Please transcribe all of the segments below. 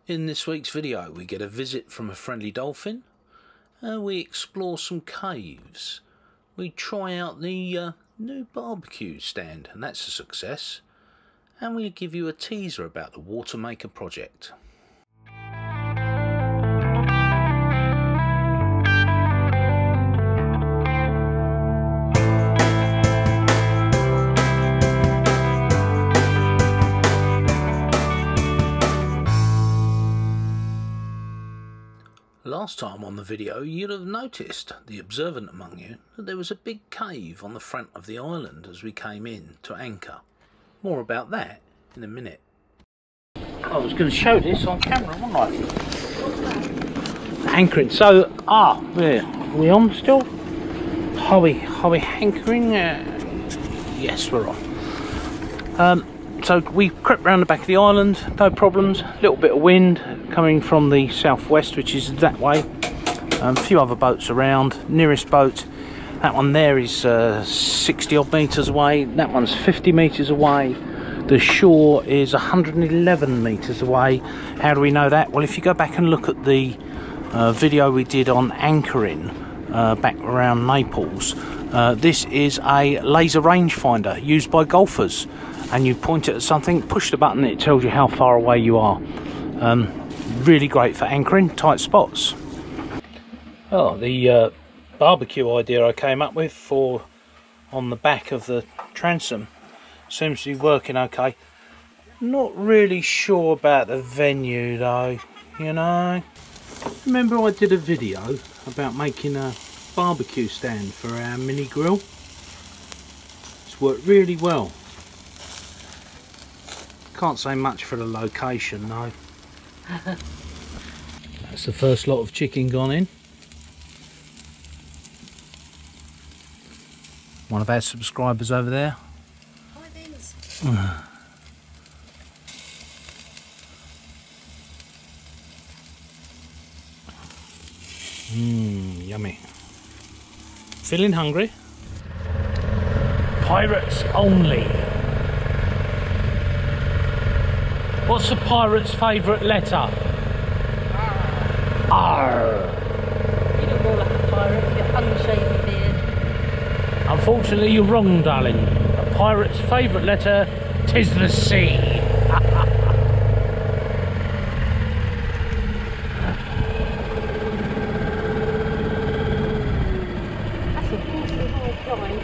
In this week's video we get a visit from a friendly dolphin, we explore some caves, we try out the new barbecue stand and that's a success, and we give you a teaser about the Watermaker project. Last time on the video you'd have noticed, the observant among you, that there was a big cave on the front of the island as we came in to anchor. More about that in a minute. I was going to show this on camera, wasn't I? Anchoring. So, we on still? Are we anchoring? Yes, we're on. So we crept round the back of the island, no problems. A little bit of wind coming from the southwest, which is that way. A few other boats around. Nearest boat, that one there is 60 odd metres away. That one's 50 metres away. The shore is 111 metres away. How do we know that? Well, if you go back and look at the video we did on anchoring back around Naples, this is a laser rangefinder used by golfers. And you point it at something, push the button, it tells you how far away you are. Really great for anchoring tight spots. Oh, the barbecue idea I came up with for on the back of the transom seems to be working okay. Not really sure about the venue though, you know. Remember I did a video about making a barbecue stand for our mini grill? It's worked really well. Can't say much for the location though. That's the first lot of chicken gone in. One of our subscribers over there. Hi, Vince. Yummy. Feeling hungry? Pirates only. What's a pirate's favourite letter? R. R. You look more like a pirate with your unshaven beard. Unfortunately, you're wrong, darling. A pirate's favourite letter, 'tis the C. That's a awfully hard climb.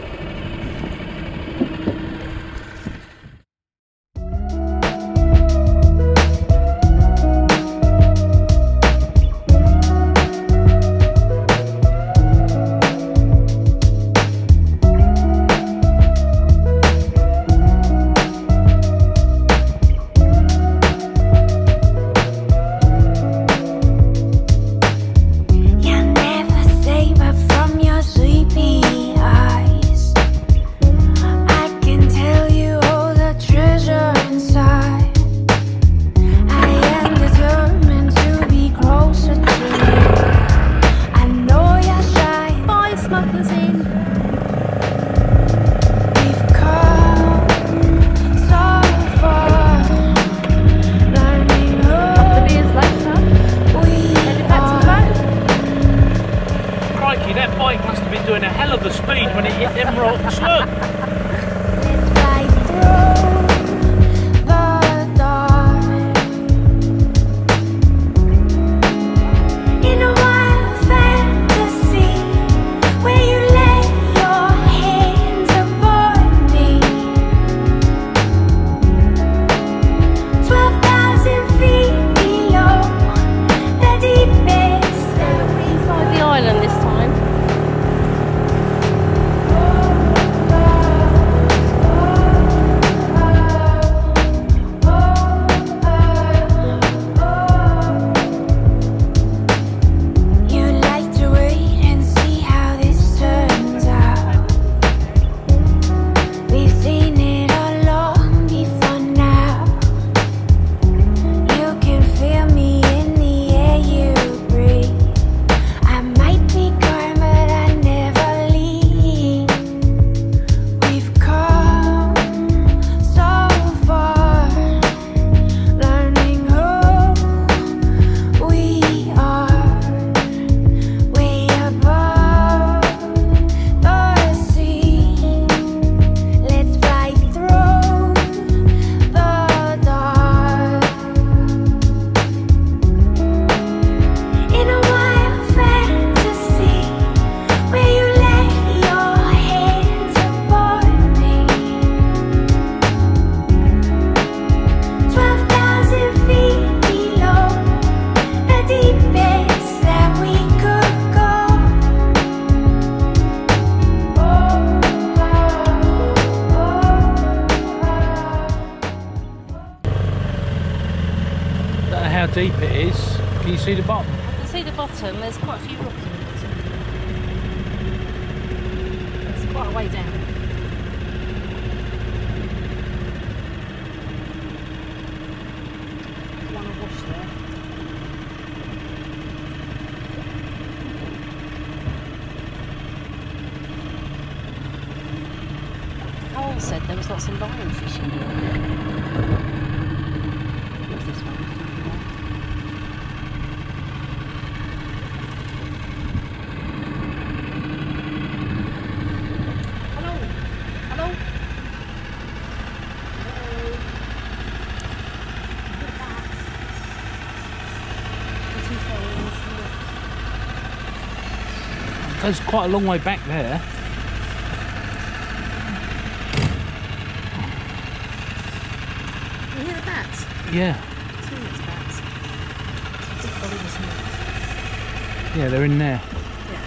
deep it is. Can you see the bottom? I can see the bottom. There's quite a few rocks in the bottom. It's quite a way down. There's one awash there. Cole said there was lots of lionfish in here. What's this one? Hello? Hello? It goes quite a long way back there. You hear the bats? Yeah. Two of bats. Big body was small. Yeah, they're in there. Yeah.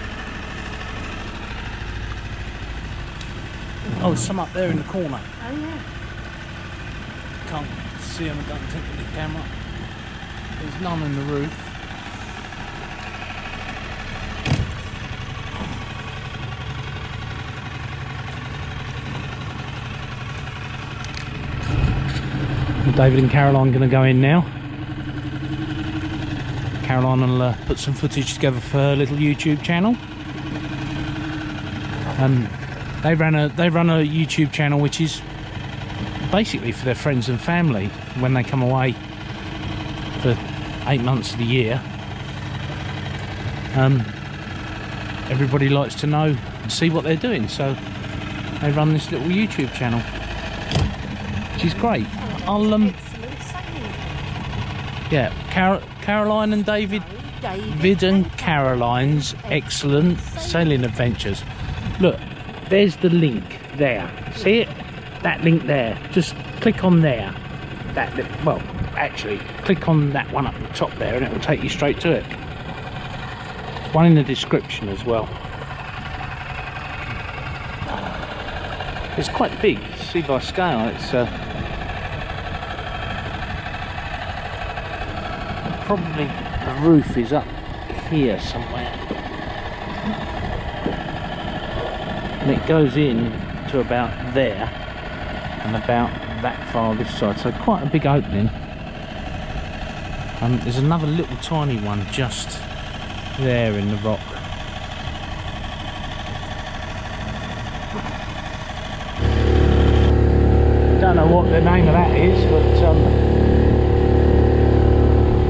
Oh, there's some up there in the corner. Oh yeah. Can't see them, I don't think, with the camera. There's none in the roof. David and Caroline are going to go in now. Caroline will put some footage together for her little YouTube channel. They run a YouTube channel which is basically for their friends and family when they come away for 8 months of the year. Everybody likes to know and see what they're doing, so they run this little YouTube channel, which is great. I'll yeah, Caroline and David and Caroline's excellent sailing adventures. Look, there's the link there. See it? That link there. Just click on there. Well, actually, click on that one up the top there, and it will take you straight to it. One in the description as well. It's quite big. See by scale, it's probably the roof is up here somewhere, and it goes in to about there and about that far this side, so quite a big opening. There's another little tiny one just there in the rock. Don't know what the name of that is, but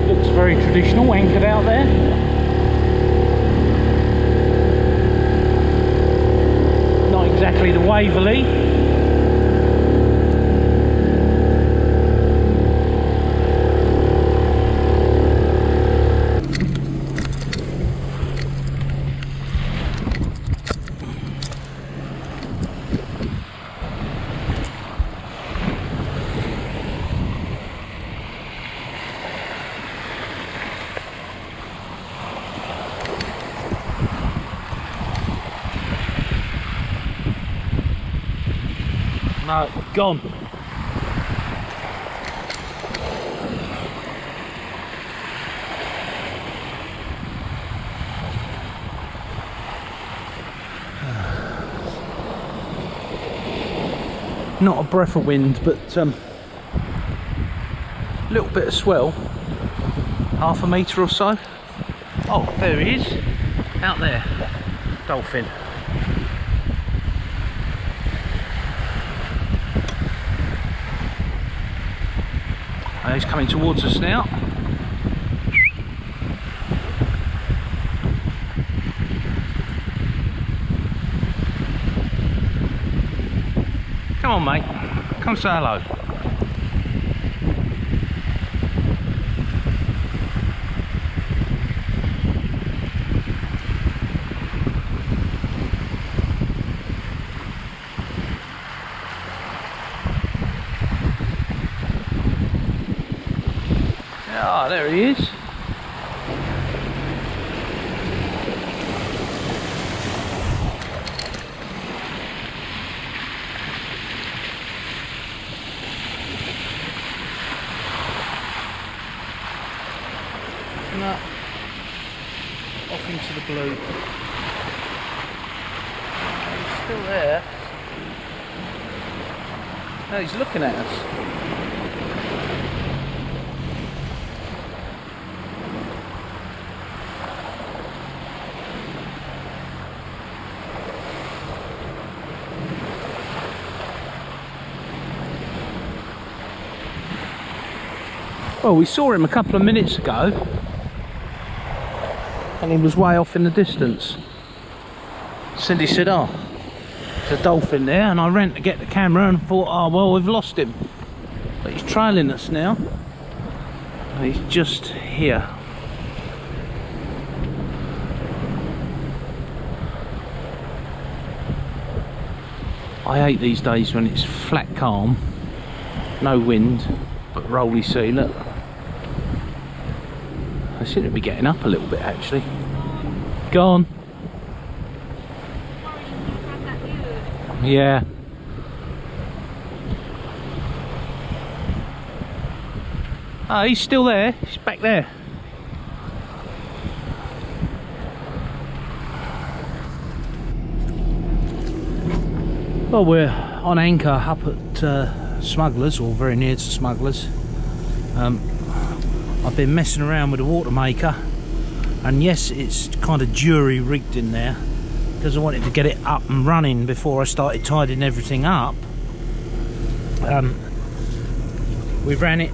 looks very traditional, anchored out there. Not exactly the Waverley. No, gone. Not a breath of wind, but a little bit of swell. Half a metre or so. Oh, there he is. Out there. Dolphin. He's coming towards us now. Come on, mate. Come say hello. Ah, there he is. up off into the blue. He's still there. No, he's looking at us. Well, we saw him a couple of minutes ago and he was way off in the distance. Cindy said, oh, there's a dolphin there, and I ran to get the camera and thought, oh well, we've lost him. But he's trailing us now. He's just here. I hate these days when it's flat calm, no wind, but rolly sea. Look, I seem to be getting up a little bit actually. Go on. Yeah. Oh, he's still there. He's back there. Well, we're on anchor up at Smugglers, or very near to Smugglers. I've been messing around with the Watermaker, and yes, it's kind of jury rigged in there because I wanted to get it up and running before I started tidying everything up. We ran it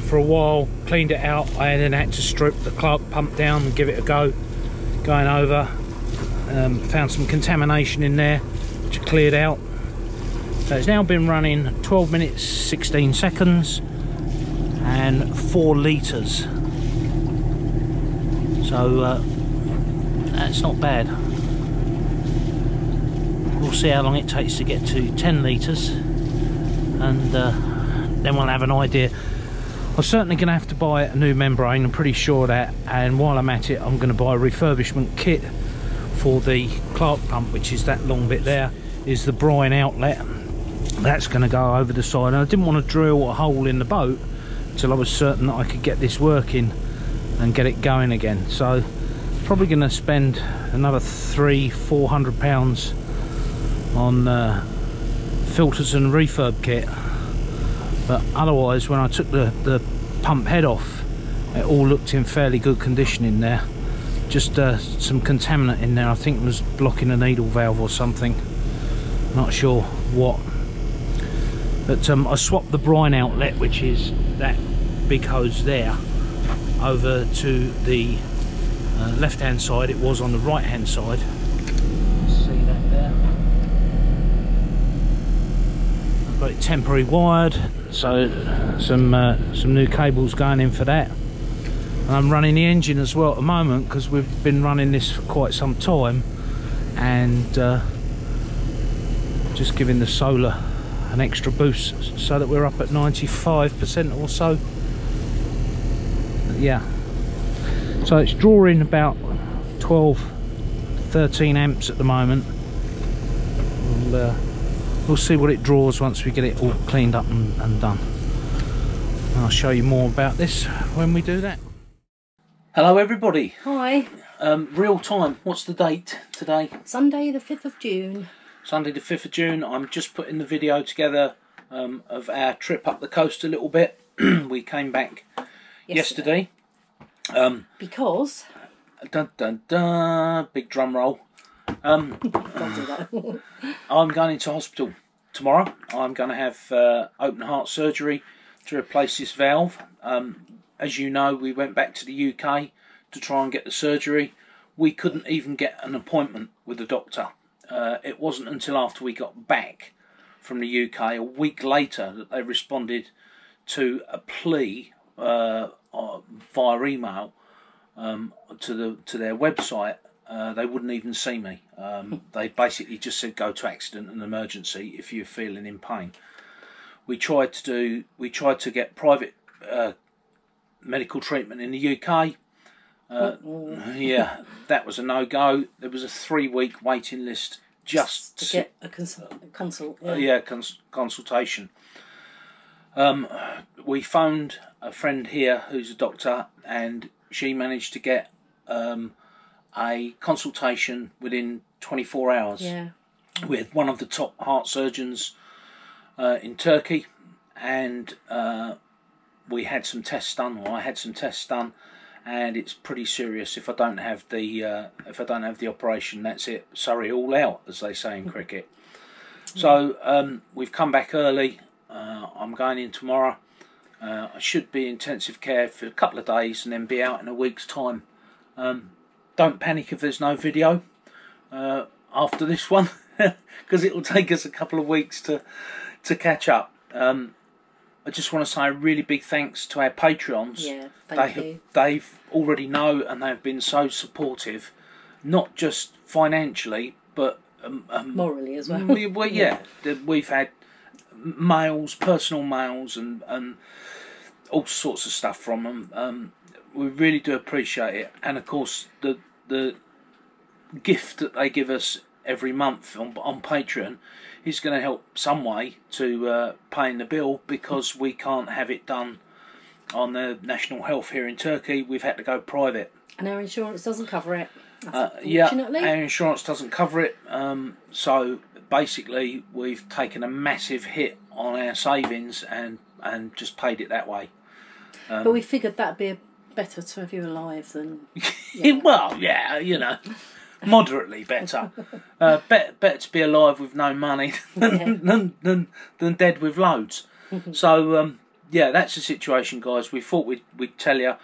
for a while, cleaned it out. I then had to strip the Clark pump down and give it a go. Going over, found some contamination in there, which I cleared out. So it's now been running 12 minutes 16 seconds and 4 litres. So that's not bad. We'll see how long it takes to get to 10 litres, and then we'll have an idea. I'm certainly going to have to buy a new membrane, I'm pretty sure of that, and while I'm at it I'm going to buy a refurbishment kit for the Clark pump, which is that long bit there, is the brine outlet. That's going to go over the side, and I didn't want to drill a hole in the boat until I was certain that I could get this working and get it going again. So probably going to spend another £300–400 on filters and refurb kit. But otherwise, when I took the pump head off, it all looked in fairly good condition in there. Just some contaminant in there, I think it was blocking a needle valve or something, not sure what. But I swapped the brine outlet, which is that big hose there, over to the left hand side. It was on the right hand side. See that there? I've got it temporary wired, so some new cables going in for that. And I'm running the engine as well at the moment because we've been running this for quite some time, and just giving the solar an extra boost so that we're up at 95% or so. Yeah, so it's drawing about 12–13 amps at the moment, and we'll see what it draws once we get it all cleaned up and done. And I'll show you more about this when we do that. Hello everybody. Hi. Real time, what's the date today? Sunday the 5th of June. Sunday the 5th of June. I'm just putting the video together of our trip up the coast a little bit. We came back yesterday. Because? Dun, dun, dun, big drum roll. Don't do that. I'm going into hospital tomorrow. I'm going to have open heart surgery to replace this valve. As you know, we went back to the UK to try and get the surgery. We couldn't even get an appointment with the doctor. It wasn't until after we got back from the UK a week later that they responded to a plea via email to their website. They wouldn't even see me. They basically just said go to accident and emergency if you're feeling in pain. We tried to get private medical treatment in the UK. Yeah, that was a no-go. There was a 3-week waiting list just to get a consult. Consultation. We phoned a friend here who's a doctor, and she managed to get a consultation within 24 hours with one of the top heart surgeons in Turkey, and we had some tests done, or I had some tests done, and it's pretty serious. If I don't have the operation, that's it. Sorry, all out, as they say in cricket. So we've come back early. I'm going in tomorrow. I should be in intensive care for a couple of days and then be out in a week's time. Don't panic if there's no video after this one, because it will take us a couple of weeks to catch up. I just want to say a really big thanks to our Patreons. Yeah, thank you. They've already know, and they've been so supportive, not just financially, but morally as well. We've had mails, personal mails, and all sorts of stuff from them. We really do appreciate it, and of course the gift that they give us every month on Patreon is going to help some way to paying the bill, because we can't have it done on the national health here in Turkey. We've had to go private, and our insurance doesn't cover it. Yeah, our insurance doesn't cover it. So basically, we've taken a massive hit on our savings and just paid it that way. But we figured that'd be better to have you alive than. Well, yeah, you know, moderately better. Better to be alive with no money than dead with loads. So yeah, that's the situation, guys. We thought we'd tell you.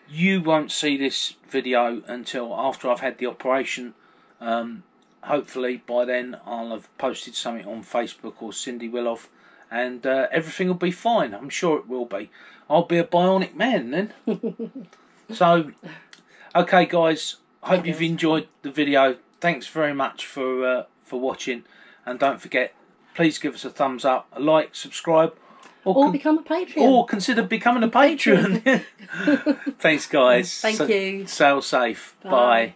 You won't see this video until after I've had the operation. Hopefully by then I'll have posted something on Facebook, or Cindy will have, and everything will be fine. I'm sure it will be. I'll be a bionic man then. So, okay, guys. Hope you've enjoyed the video. Thanks very much for watching, and don't forget, please give us a thumbs up, a like, subscribe, or become a Patreon, or consider becoming a Patreon. Thanks, guys. Thank you. Sail safe. Bye.